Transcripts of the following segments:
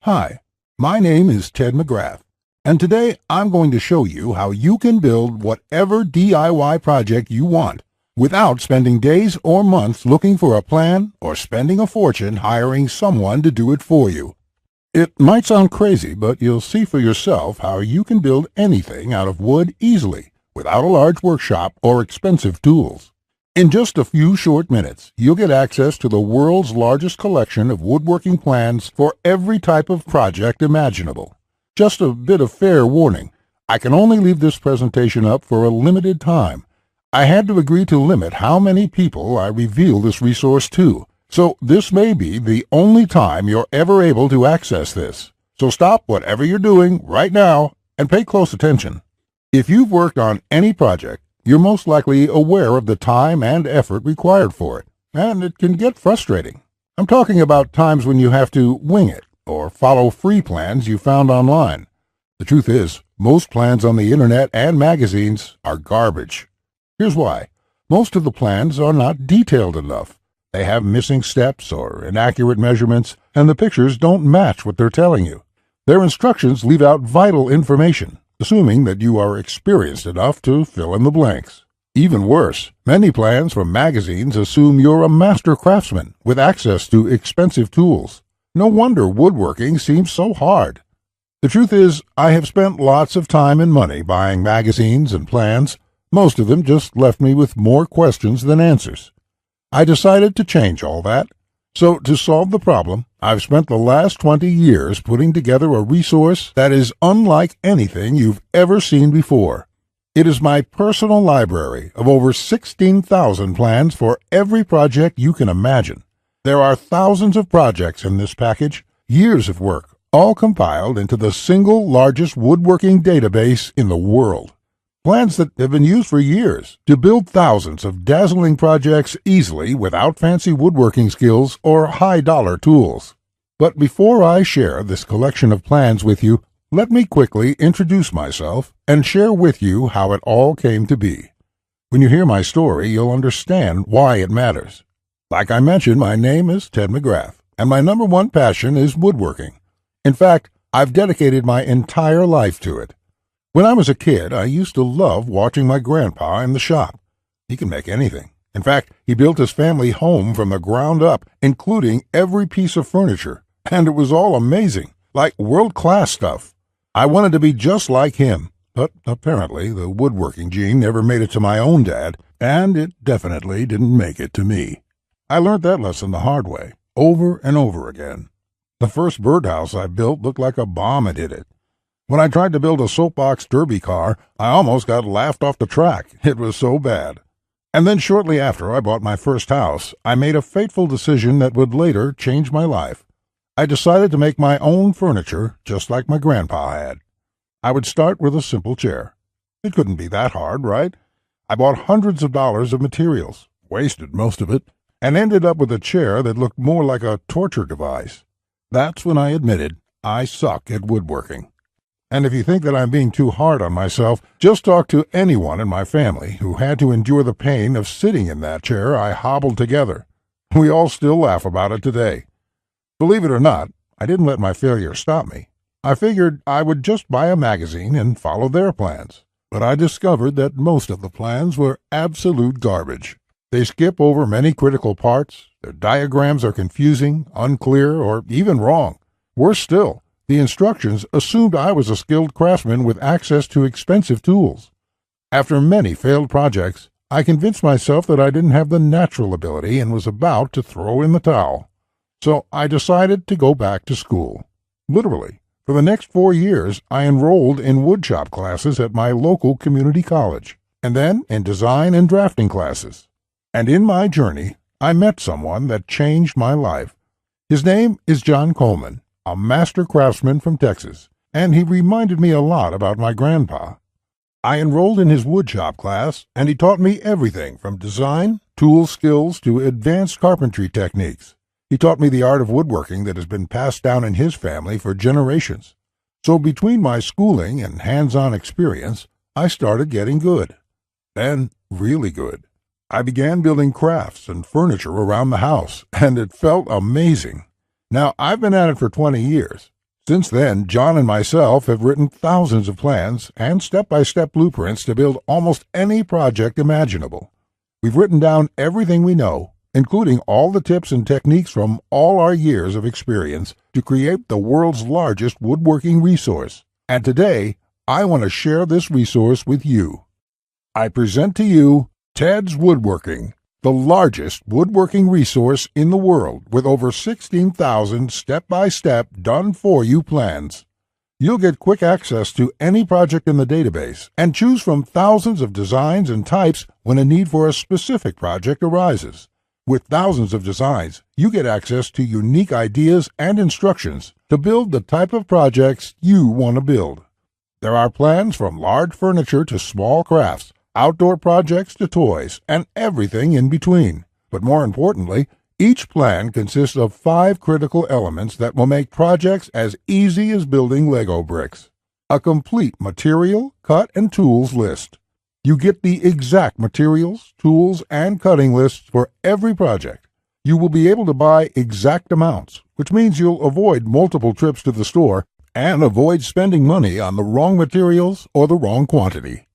Hi, my name is Ted McGrath, and today I'm going to show you how you can build whatever DIY project you want without spending days or months looking for a plan or spending a fortune hiring someone to do it for you. It might sound crazy, but you'll see for yourself how you can build anything out of wood easily without a large workshop or expensive tools. In just a few short minutes, you'll get access to the world's largest collection of woodworking plans for every type of project imaginable. Just a bit of fair warning, I can only leave this presentation up for a limited time. I had to agree to limit how many people I reveal this resource to, so this may be the only time you're ever able to access this. So stop whatever you're doing right now and pay close attention. If you've worked on any project, you're most likely aware of the time and effort required for it, and it can get frustrating. I'm talking about times when you have to wing it or follow free plans you found online. The truth is, most plans on the internet and magazines are garbage. Here's why. Most of the plans are not detailed enough. They have missing steps or inaccurate measurements, and the pictures don't match what they're telling you. Their instructions leave out vital information, assuming that you are experienced enough to fill in the blanks. Even worse, many plans from magazines assume you're a master craftsman with access to expensive tools. No wonder woodworking seems so hard. The truth is, I have spent lots of time and money buying magazines and plans. Most of them just left me with more questions than answers. I decided to change all that. So, to solve the problem, I've spent the last 20 years putting together a resource that is unlike anything you've ever seen before. It is my personal library of over 16,000 plans for every project you can imagine. There are thousands of projects in this package, years of work, all compiled into the single largest woodworking database in the world. Plans that have been used for years to build thousands of dazzling projects easily without fancy woodworking skills or high-dollar tools. But before I share this collection of plans with you, let me quickly introduce myself and share with you how it all came to be. When you hear my story, you'll understand why it matters. Like I mentioned, my name is Ted McGrath, and my number one passion is woodworking. In fact, I've dedicated my entire life to it. When I was a kid, I used to love watching my grandpa in the shop. He could make anything. In fact, he built his family home from the ground up, including every piece of furniture, and it was all amazing, like world-class stuff. I wanted to be just like him, but apparently the woodworking gene never made it to my own dad, and it definitely didn't make it to me. I learned that lesson the hard way, over and over again. The first birdhouse I built looked like a bomb had hit it. When I tried to build a soapbox derby car, I almost got laughed off the track. It was so bad. And then shortly after I bought my first house, I made a fateful decision that would later change my life. I decided to make my own furniture just like my grandpa had. I would start with a simple chair. It couldn't be that hard, right? I bought hundreds of dollars of materials, wasted most of it, and ended up with a chair that looked more like a torture device. That's when I admitted I suck at woodworking. And if you think that I'm being too hard on myself, just talk to anyone in my family who had to endure the pain of sitting in that chair I hobbled together. We all still laugh about it today. Believe it or not, I didn't let my failure stop me. I figured I would just buy a magazine and follow their plans. But I discovered that most of the plans were absolute garbage. They skip over many critical parts, their diagrams are confusing, unclear, or even wrong. Worse still, the instructions assumed I was a skilled craftsman with access to expensive tools. After many failed projects, I convinced myself that I didn't have the natural ability and was about to throw in the towel. So I decided to go back to school. Literally, for the next 4 years, I enrolled in woodshop classes at my local community college, and then in design and drafting classes. And in my journey, I met someone that changed my life. His name is John Coleman, a master craftsman from Texas, and he reminded me a lot about my grandpa. I enrolled in his woodshop class, and he taught me everything from design, tool skills, to advanced carpentry techniques. He taught me the art of woodworking that has been passed down in his family for generations. So between my schooling and hands-on experience, I started getting good. Then, really good. I began building crafts and furniture around the house, and it felt amazing. Now, I've been at it for 20 years, Since then, John and myself have written thousands of plans and step-by-step blueprints to build almost any project imaginable. We've written down everything we know, including all the tips and techniques from all our years of experience to create the world's largest woodworking resource. And today, I want to share this resource with you. I present to you Ted's Woodworking, the largest woodworking resource in the world with over 16,000 step-by-step done-for-you plans. You'll get quick access to any project in the database and choose from thousands of designs and types when a need for a specific project arises. With thousands of designs, you get access to unique ideas and instructions to build the type of projects you want to build. There are plans from large furniture to small crafts, outdoor projects to toys, and everything in between. But more importantly, each plan consists of 5 critical elements that will make projects as easy as building Lego bricks. A complete material, cut, and tools list. You get the exact materials, tools, and cutting lists for every project. You will be able to buy exact amounts, which means you'll avoid multiple trips to the store and avoid spending money on the wrong materials or the wrong quantity.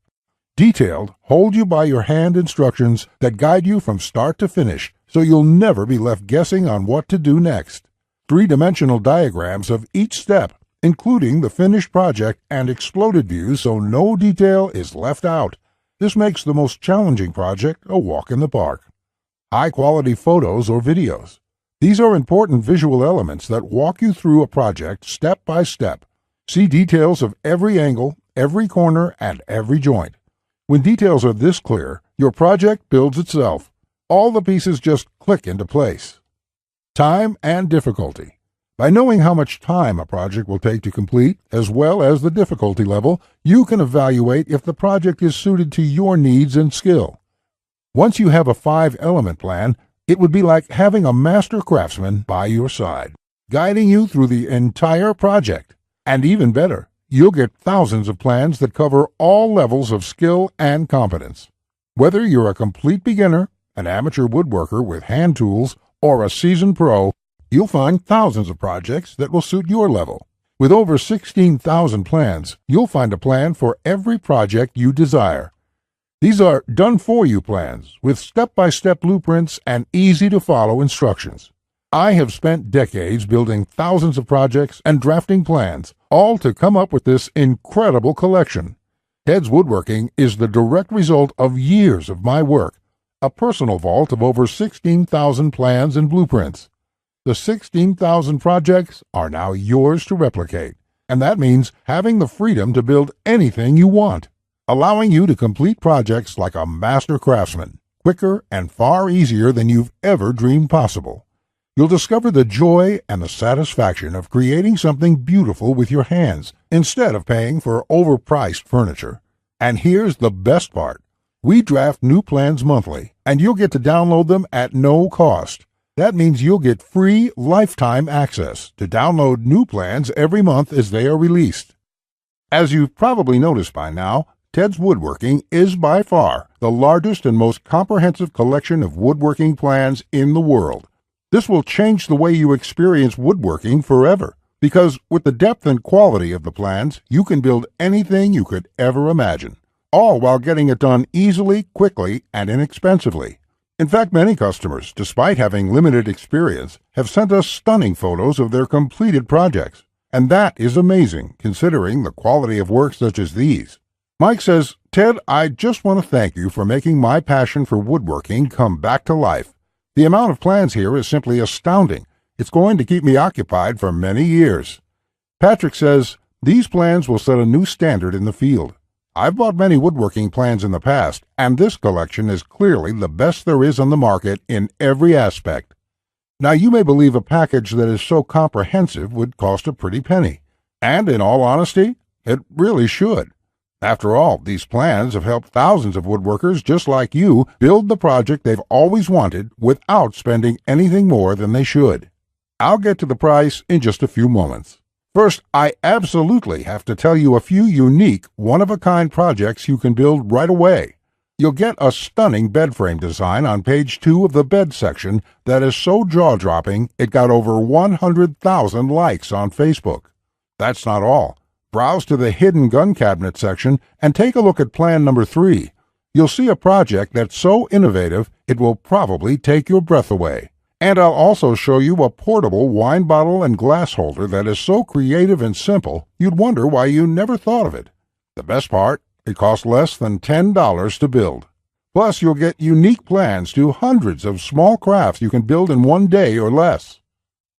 Detailed, hold-you-by-your-hand instructions that guide you from start to finish, so you'll never be left guessing on what to do next. 3-dimensional diagrams of each step, including the finished project and exploded views so no detail is left out. This makes the most challenging project a walk in the park. High-quality photos or videos. These are important visual elements that walk you through a project step by step. See details of every angle, every corner, and every joint. When details are this clear, your project builds itself. All the pieces just click into place. Time and difficulty. By knowing how much time a project will take to complete, as well as the difficulty level, you can evaluate if the project is suited to your needs and skill. Once you have a 5-element plan, it would be like having a master craftsman by your side, guiding you through the entire project. And even better, you'll get thousands of plans that cover all levels of skill and competence. Whether you're a complete beginner, an amateur woodworker with hand tools, or a seasoned pro, you'll find thousands of projects that will suit your level. With over 16,000 plans, you'll find a plan for every project you desire. These are done-for-you plans with step-by-step blueprints and easy-to-follow instructions. I have spent decades building thousands of projects and drafting plans, all to come up with this incredible collection. Ted's Woodworking is the direct result of years of my work, a personal vault of over 16,000 plans and blueprints. The 16,000 projects are now yours to replicate, and that means having the freedom to build anything you want, allowing you to complete projects like a master craftsman, quicker and far easier than you've ever dreamed possible. You'll discover the joy and the satisfaction of creating something beautiful with your hands instead of paying for overpriced furniture. And here's the best part. We draft new plans monthly, and you'll get to download them at no cost. That means you'll get free lifetime access to download new plans every month as they are released. As you've probably noticed by now, Ted's Woodworking is by far the largest and most comprehensive collection of woodworking plans in the world. This will change the way you experience woodworking forever, because with the depth and quality of the plans, you can build anything you could ever imagine, all while getting it done easily, quickly, and inexpensively. In fact, many customers, despite having limited experience, have sent us stunning photos of their completed projects. And that is amazing, considering the quality of work such as these. Mike says, "Ted, I just want to thank you for making my passion for woodworking come back to life. The amount of plans here is simply astounding. It's going to keep me occupied for many years." Patrick says, "These plans will set a new standard in the field. I've bought many woodworking plans in the past, and this collection is clearly the best there is on the market in every aspect." Now, you may believe a package that is so comprehensive would cost a pretty penny. And in all honesty, it really should. After all, these plans have helped thousands of woodworkers just like you build the project they've always wanted without spending anything more than they should. I'll get to the price in just a few moments. First, I absolutely have to tell you a few unique, one-of-a-kind projects you can build right away. You'll get a stunning bed frame design on page 2 of the bed section that is so jaw-dropping it got over 100,000 likes on Facebook. That's not all. Browse to the hidden gun cabinet section and take a look at plan number 3. You'll see a project that's so innovative it will probably take your breath away. And I'll also show you a portable wine bottle and glass holder that is so creative and simple you'd wonder why you never thought of it. The best part, it costs less than $10 to build. Plus, you'll get unique plans to hundreds of small crafts you can build in one day or less.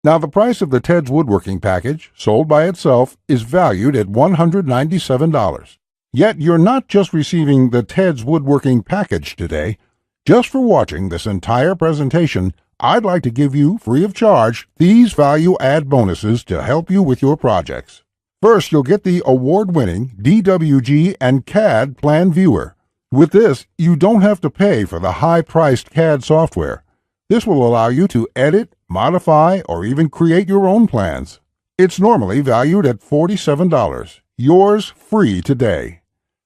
Now, the price of the Ted's Woodworking package, sold by itself, is valued at $197. Yet you're not just receiving the Ted's Woodworking package today. Just for watching this entire presentation, I'd like to give you, free of charge, these value-add bonuses to help you with your projects. First, you'll get the award-winning DWG and CAD Plan Viewer. With this, you don't have to pay for the high-priced CAD software. This will allow you to edit, modify, or even create your own plans. It's normally valued at $47. Yours free today.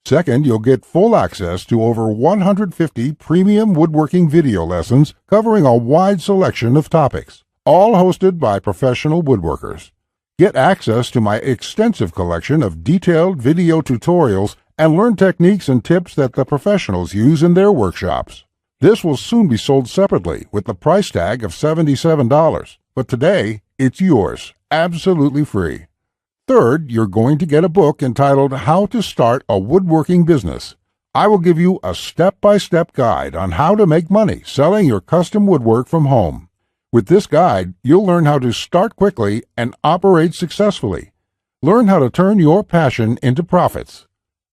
Second, you'll get full access to over 150 premium woodworking video lessons covering a wide selection of topics, all hosted by professional woodworkers. Get access to my extensive collection of detailed video tutorials and learn techniques and tips that the professionals use in their workshops. This will soon be sold separately with the price tag of $77, but today it's yours, absolutely free. Third, you're going to get a book entitled How to Start a Woodworking Business. I will give you a step-by-step guide on how to make money selling your custom woodwork from home. With this guide, you'll learn how to start quickly and operate successfully. Learn how to turn your passion into profits.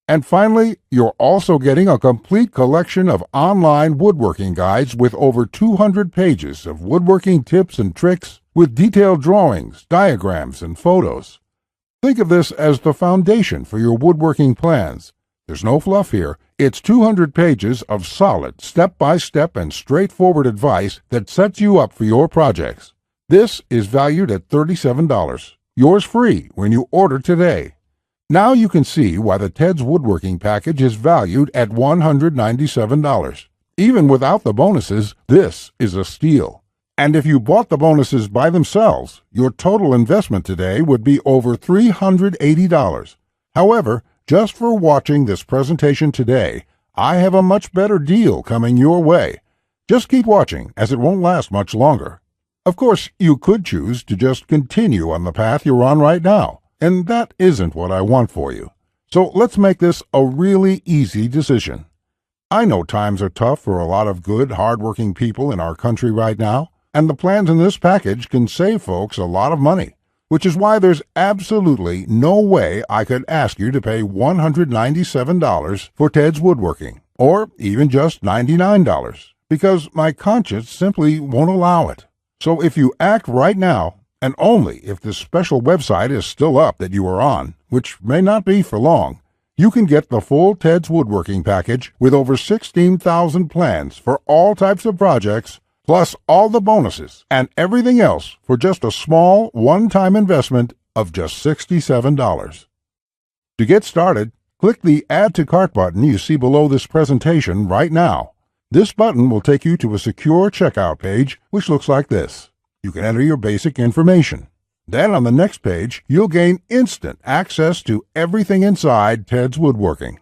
And finally, you're also getting a complete collection of online woodworking guides with over 200 pages of woodworking tips and tricks with detailed drawings, diagrams, and photos. Think of this as the foundation for your woodworking plans. There's no fluff here. It's 200 pages of solid, step-by-step and straightforward advice that sets you up for your projects. This is valued at $37. Yours free when you order today. Now you can see why the Ted's Woodworking package is valued at $197. Even without the bonuses, this is a steal. And if you bought the bonuses by themselves, your total investment today would be over $380. However, just for watching this presentation today, I have a much better deal coming your way. Just keep watching, as it won't last much longer. Of course, you could choose to just continue on the path you're on right now, and that isn't what I want for you. So let's make this a really easy decision. I know times are tough for a lot of good, hard-working people in our country right now, and the plans in this package can save folks a lot of money, which is why there's absolutely no way I could ask you to pay $197 for Ted's Woodworking, or even just $99, because my conscience simply won't allow it. So if you act right now, and only if this special website is still up that you are on, which may not be for long, you can get the full Ted's Woodworking package with over 16,000 plans for all types of projects, plus all the bonuses and everything else for just a small one-time investment of just $67. To get started, click the Add to Cart button you see below this presentation right now. This button will take you to a secure checkout page which looks like this. You can enter your basic information. Then on the next page, you'll gain instant access to everything inside Ted's Woodworking.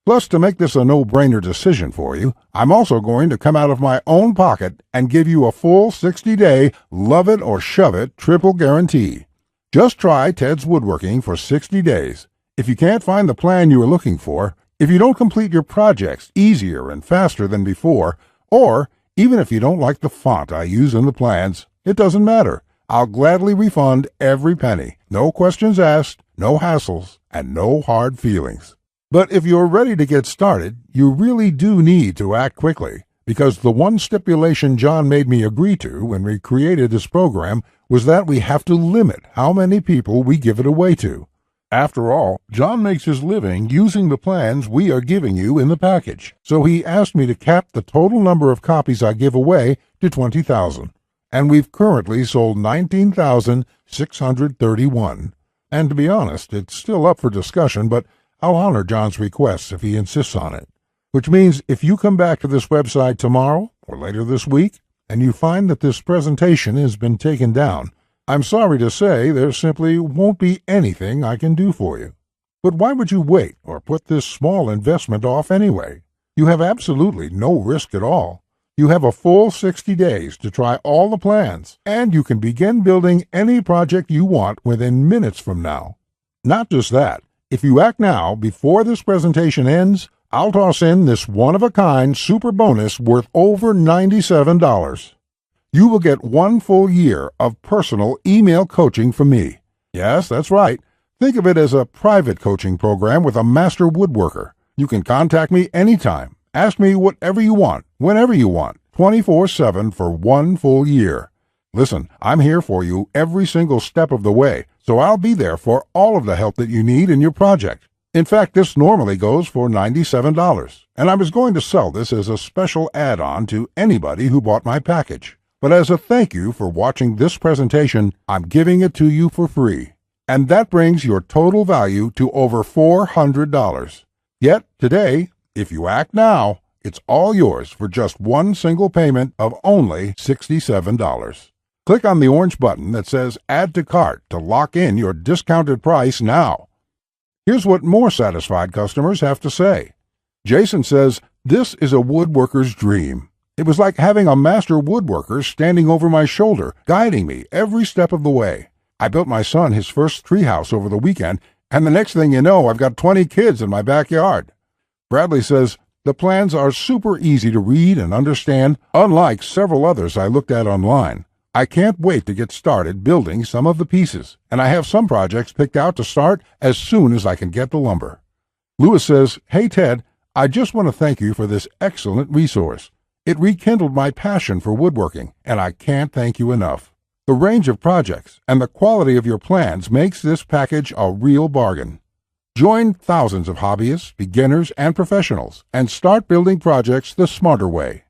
Plus, to make this a no-brainer decision for you, I'm also going to come out of my own pocket and give you a full 60-day love-it-or-shove-it triple guarantee. Just try Ted's Woodworking for 60 days. If you can't find the plan you are looking for, if you don't complete your projects easier and faster than before, or even if you don't like the font I use in the plans, it doesn't matter. I'll gladly refund every penny. No questions asked, no hassles, and no hard feelings. But if you're ready to get started, you really do need to act quickly, because the one stipulation John made me agree to when we created this program was that we have to limit how many people we give it away to. After all, John makes his living using the plans we are giving you in the package, so he asked me to cap the total number of copies I give away to 20,000. And we've currently sold 19,631. And to be honest, it's still up for discussion, but I'll honor John's request if he insists on it. Which means if you come back to this website tomorrow or later this week, and you find that this presentation has been taken down, I'm sorry to say there simply won't be anything I can do for you. But why would you wait or put this small investment off anyway? You have absolutely no risk at all. You have a full 60 days to try all the plans, and you can begin building any project you want within minutes from now. Not just that, if you act now before this presentation ends, I'll toss in this one-of-a-kind super bonus worth over $97. You will get 1 full year of personal email coaching from me. Yes, that's right. Think of it as a private coaching program with a master woodworker. You can contact me anytime. Ask me whatever you want, whenever you want, 24/7 for 1 full year. Listen, I'm here for you every single step of the way, so I'll be there for all of the help that you need in your project. In fact, this normally goes for $97, and I was going to sell this as a special add-on to anybody who bought my package. But as a thank you for watching this presentation, I'm giving it to you for free. And that brings your total value to over $400. Yet, today, if you act now, it's all yours for just 1 single payment of only $67. Click on the orange button that says Add to Cart to lock in your discounted price now. Here's what more satisfied customers have to say. Jason says, "This is a woodworker's dream. It was like having a master woodworker standing over my shoulder, guiding me every step of the way. I built my son his first treehouse over the weekend, and the next thing you know, I've got 20 kids in my backyard." Bradley says, "The plans are super easy to read and understand, unlike several others I looked at online. I can't wait to get started building some of the pieces, and I have some projects picked out to start as soon as I can get the lumber." Lewis says, "Hey Ted, I just want to thank you for this excellent resource. It rekindled my passion for woodworking, and I can't thank you enough. The range of projects and the quality of your plans makes this package a real bargain. Join thousands of hobbyists, beginners, and professionals, and start building projects the smarter way.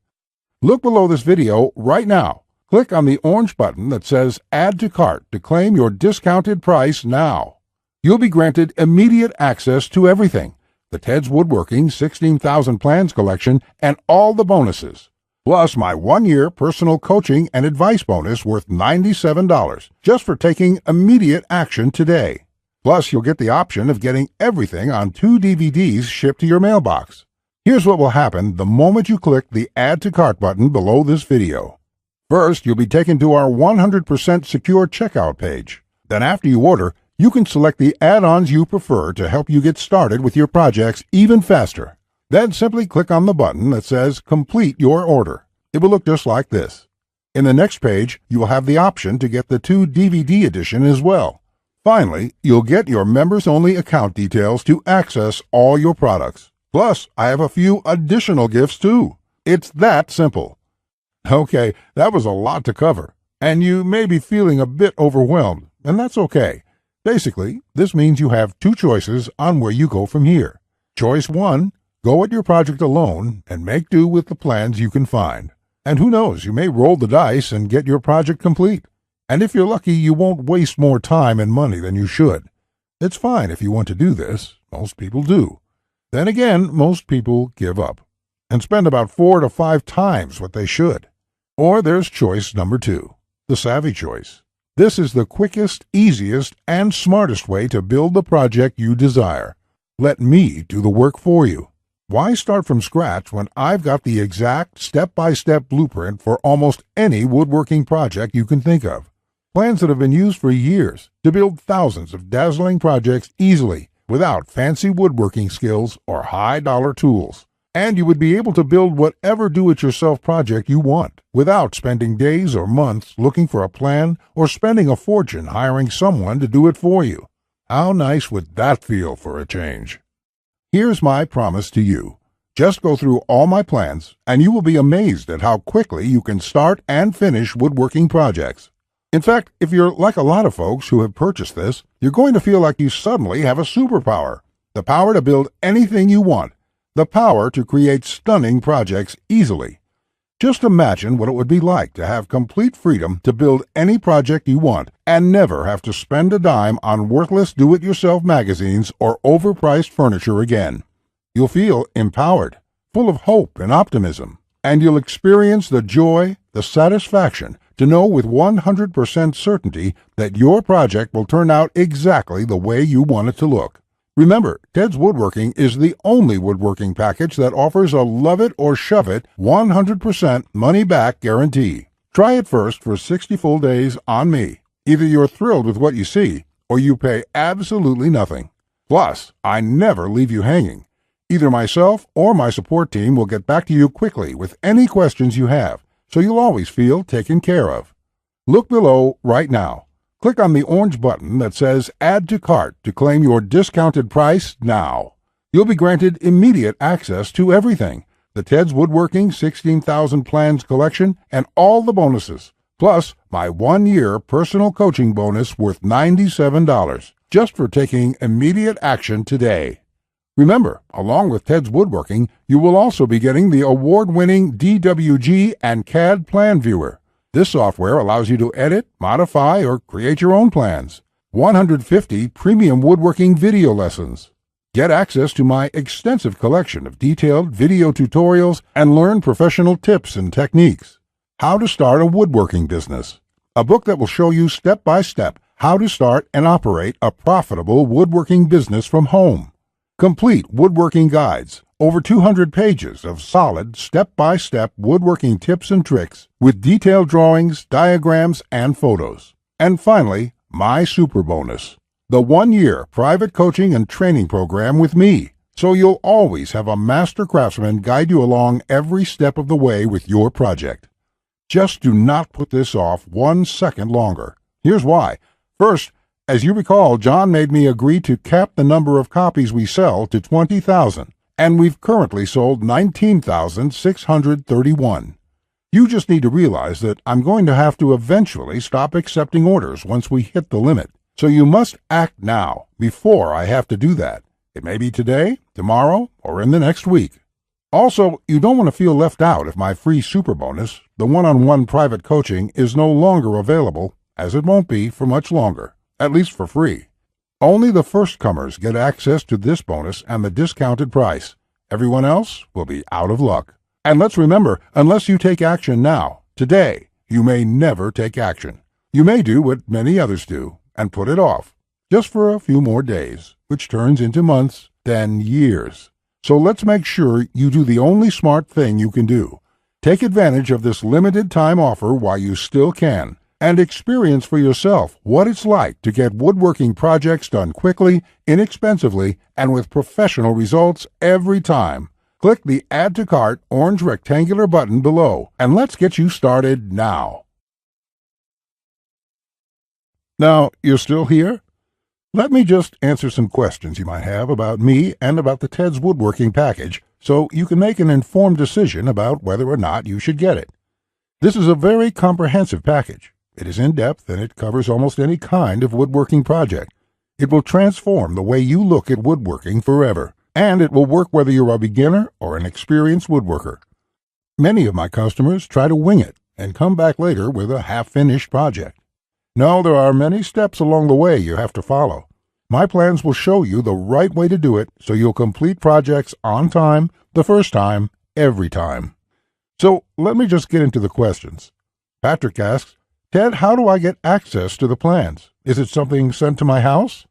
Look below this video right now. Click on the orange button that says Add to Cart to claim your discounted price now. You'll be granted immediate access to everything: the Ted's Woodworking 16,000 Plans collection and all the bonuses, plus my 1-year personal coaching and advice bonus worth $97 just for taking immediate action today. Plus, you'll get the option of getting everything on 2 DVDs shipped to your mailbox. Here's what will happen the moment you click the Add to Cart button below this video. First, you'll be taken to our 100% secure checkout page. Then after you order, you can select the add-ons you prefer to help you get started with your projects even faster. Then simply click on the button that says Complete Your Order. It will look just like this. In the next page, you will have the option to get the 2 DVD edition as well. Finally, you'll get your members-only account details to access all your products. Plus, I have a few additional gifts too. It's that simple. Okay, that was a lot to cover, and you may be feeling a bit overwhelmed, and that's okay. Basically, this means you have 2 choices on where you go from here. Choice 1, go at your project alone and make do with the plans you can find. And who knows, you may roll the dice and get your project complete. And if you're lucky, you won't waste more time and money than you should. It's fine if you want to do this. Most people do. Then again, most people give up and spend about 4 to 5 times what they should. Or there's choice number 2, the savvy choice. This is the quickest, easiest, and smartest way to build the project you desire. Let me do the work for you. Why start from scratch when I've got the exact step-by-step blueprint for almost any woodworking project you can think of? Plans that have been used for years to build thousands of dazzling projects easily without fancy woodworking skills or high-dollar tools. And you would be able to build whatever do-it-yourself project you want without spending days or months looking for a plan or spending a fortune hiring someone to do it for you. How nice would that feel for a change? Here's my promise to you. Just go through all my plans, and you will be amazed at how quickly you can start and finish woodworking projects. In fact, if you're like a lot of folks who have purchased this, you're going to feel like you suddenly have a superpower. The power to build anything you want. The power to create stunning projects easily. Just imagine what it would be like to have complete freedom to build any project you want and never have to spend a dime on worthless do-it-yourself magazines or overpriced furniture again. You'll feel empowered, full of hope and optimism, and you'll experience the joy, the satisfaction to know with 100% certainty that your project will turn out exactly the way you want it to look. Remember, Ted's Woodworking is the only woodworking package that offers a love it or shove it 100% money-back guarantee. Try it first for 60 full days on me. Either you're thrilled with what you see, or you pay absolutely nothing. Plus, I never leave you hanging. Either myself or my support team will get back to you quickly with any questions you have, so you'll always feel taken care of. Look below right now. Click on the orange button that says Add to Cart to claim your discounted price now. You'll be granted immediate access to everything: the Ted's Woodworking 16,000 Plans collection and all the bonuses, plus my 1-year personal coaching bonus worth $97 just for taking immediate action today. Remember, along with Ted's Woodworking, you will also be getting the award-winning DWG and CAD Plan Viewer. This software allows you to edit, modify, or create your own plans. 150 premium woodworking video lessons. Get access to my extensive collection of detailed video tutorials and learn professional tips and techniques. How to Start a Woodworking Business. A book that will show you step-by-step how to start and operate a profitable woodworking business from home. Complete woodworking guides, over 200 pages of solid step-by-step woodworking tips and tricks with detailed drawings, diagrams, and photos. And finally, my super bonus, the 1-year private coaching and training program with me, so you'll always have a master craftsman guide you along every step of the way with your project. Just do not put this off 1 second longer. Here's why. First, as you recall, John made me agree to cap the number of copies we sell to 20,000, and we've currently sold 19,631. You just need to realize that I'm going to have to eventually stop accepting orders once we hit the limit, so you must act now before I have to do that. It may be today, tomorrow, or in the next week. Also, you don't want to feel left out if my free super bonus, the one-on-one private coaching, is no longer available, as it won't be for much longer. At least for free. Only the first comers get access to this bonus and the discounted price. Everyone else will be out of luck. And let's remember, unless you take action now, today, you may never take action. You may do what many others do and put it off, just for a few more days, which turns into months, then years. So let's make sure you do the only smart thing you can do. Take advantage of this limited time offer while you still can, and experience for yourself what it's like to get woodworking projects done quickly, inexpensively, and with professional results every time. Click the Add to Cart orange rectangular button below, and let's get you started now. Now, you're still here? Let me just answer some questions you might have about me and about the Ted's Woodworking package, so you can make an informed decision about whether or not you should get it. This is a very comprehensive package. It is in-depth and it covers almost any kind of woodworking project. It will transform the way you look at woodworking forever, and it will work whether you're a beginner or an experienced woodworker. Many of my customers try to wing it and come back later with a half-finished project. No, there are many steps along the way you have to follow. My plans will show you the right way to do it so you'll complete projects on time, the first time, every time. So let me just get into the questions. Patrick asks, Ted, how do I get access to the plans? Is it something sent to my house?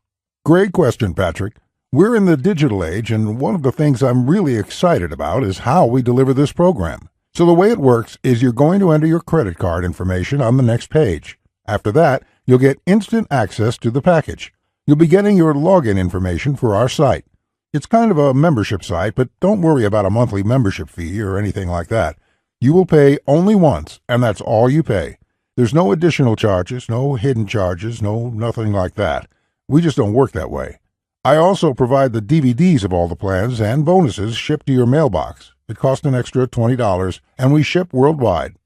Great question, Patrick. We're in the digital age, and one of the things I'm really excited about is how we deliver this program. So the way it works is you're going to enter your credit card information on the next page. After that, you'll get instant access to the package. You'll be getting your login information for our site. It's kind of a membership site, but don't worry about a monthly membership fee or anything like that. You will pay only once, and that's all you pay. There's no additional charges, no hidden charges, nothing like that. We just don't work that way. I also provide the DVDs of all the plans and bonuses shipped to your mailbox. It costs an extra $20, and we ship worldwide.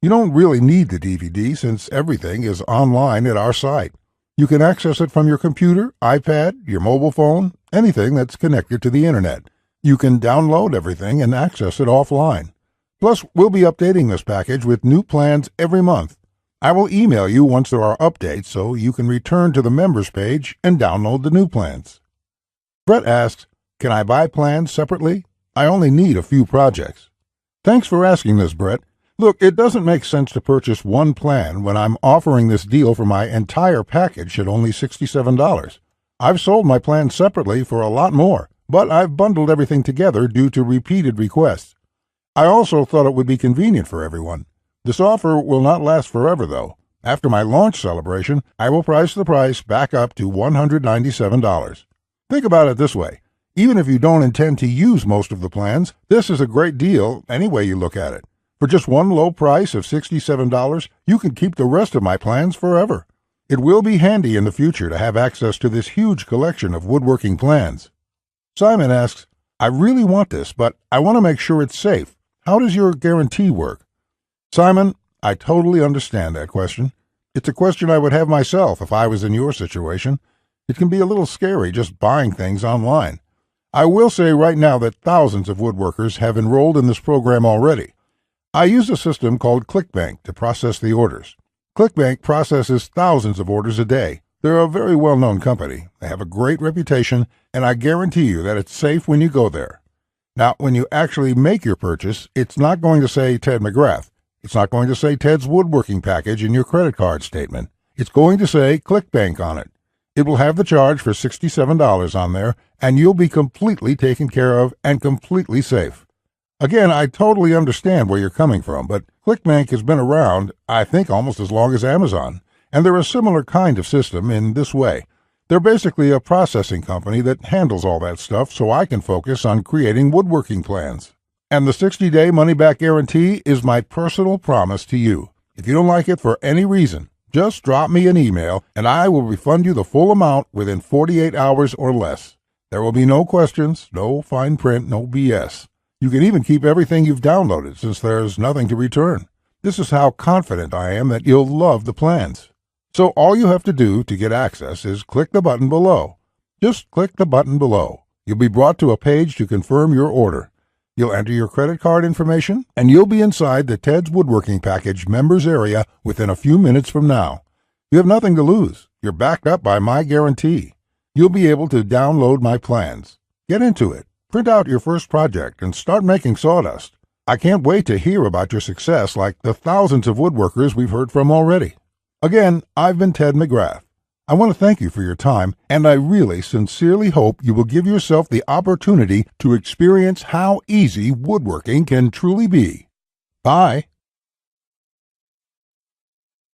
You don't really need the DVD since everything is online at our site. You can access it from your computer, iPad, your mobile phone, anything that's connected to the internet. You can download everything and access it offline. Plus, we'll be updating this package with new plans every month. I will email you once there are updates so you can return to the members page and download the new plans. Brett asks, can I buy plans separately? I only need a few projects. Thanks for asking this, Brett. Look, it doesn't make sense to purchase one plan when I'm offering this deal for my entire package at only $67. I've sold my plans separately for a lot more, but I've bundled everything together due to repeated requests. I also thought it would be convenient for everyone. This offer will not last forever, though. After my launch celebration, I will price the price back up to $197. Think about it this way. Even if you don't intend to use most of the plans, this is a great deal any way you look at it. For just one low price of $67, you can keep the rest of my plans forever. It will be handy in the future to have access to this huge collection of woodworking plans. Simon asks, I really want this, but I want to make sure it's safe. How does your guarantee work? Simon, I totally understand that question. It's a question I would have myself if I was in your situation. It can be a little scary just buying things online. I will say right now that thousands of woodworkers have enrolled in this program already. I use a system called ClickBank to process the orders. ClickBank processes thousands of orders a day. They're a very well-known company. They have a great reputation, and I guarantee you that it's safe when you go there. Now, when you actually make your purchase, it's not going to say Ted McGrath. It's not going to say Ted's Woodworking Package in your credit card statement. It's going to say ClickBank on it. It will have the charge for $67 on there, and you'll be completely taken care of and completely safe. Again, I totally understand where you're coming from, but ClickBank has been around, I think, almost as long as Amazon, and they're a similar kind of system in this way. They're basically a processing company that handles all that stuff so I can focus on creating woodworking plans. And the 60-day money-back guarantee is my personal promise to you. If you don't like it for any reason, just drop me an email and I will refund you the full amount within 48 hours or less. There will be no questions, no fine print, no BS. You can even keep everything you've downloaded since there's nothing to return. This is how confident I am that you'll love the plans. So all you have to do to get access is click the button below. Just click the button below. You'll be brought to a page to confirm your order. You'll enter your credit card information, and you'll be inside the Ted's Woodworking Package members area within a few minutes from now. You have nothing to lose. You're backed up by my guarantee. You'll be able to download my plans. Get into it. Print out your first project and start making sawdust. I can't wait to hear about your success like the thousands of woodworkers we've heard from already. Again, I've been Ted McGrath. I want to thank you for your time, and I really sincerely hope you will give yourself the opportunity to experience how easy woodworking can truly be. Bye.